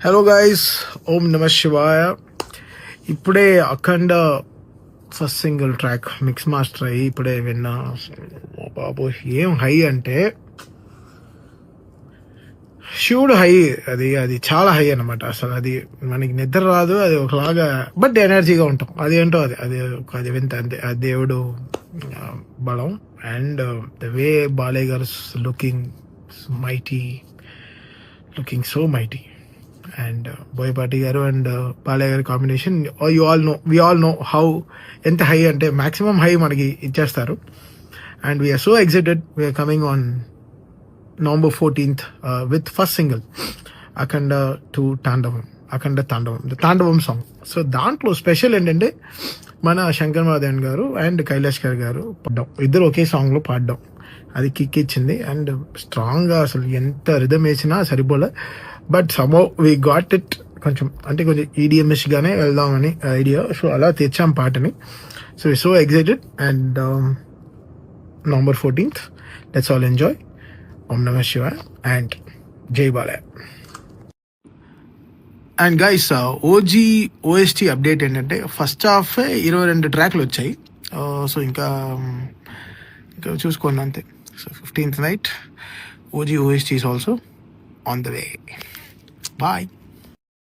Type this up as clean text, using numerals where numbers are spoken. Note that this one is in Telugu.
హలో గైస్, ఓం నమ శివాయ. ఇప్పుడే Akhanda first single track mix master అయ్యి ఇప్పుడే విన్నా. బాబు ఏం హై అంటే శివుడు హై. అది చాలా హై అనమాట. అసలు అది మనకి నిద్ర రాదు. అది ఒకలాగా బట్ ఎనర్జీగా ఉంటాం. అదేంటో అది వింత అంతే. ఆ దేవుడు బలం. And the way Balayya garu looking mighty, looking so mighty. And Boyapati garu and Balayya గారి combination, we all know how ఎంత హై అంటే మాక్సిమం హై మనకి ఇచ్చేస్తారు. And we are so excited. We are coming on November 14th with first single Akhanda Thandavam, the తాండవం సాంగ్. సో దాంట్లో స్పెషల్ ఏంటంటే మన శంకర్ మహాదేవన్ గారు అండ్ కైలాష్ గారు పాడడం, ఇద్దరు ఒకే సాంగ్లో పాడడం, అది కిక్ ఇచ్చింది. అండ్ స్ట్రాంగ్గా అసలు ఎంత రిథమ్ వేసినా సరిపోలే. But somehow we got it. కొంచెం EDMish గానే వెళ్దామని ఐడియా. సో అలా తెచ్చాం పాటని. So excited. And November 14th, let's all enjoy. Om Namah Shivaya and జై Balayya. And guys, OST update ఏంటంటే ఫస్ట్ హాఫ్ 22 ట్రాక్లు వచ్చాయి. సో ఇంకా చూసుకోండి అంతే. So 15th night OST is also on the way. Bye.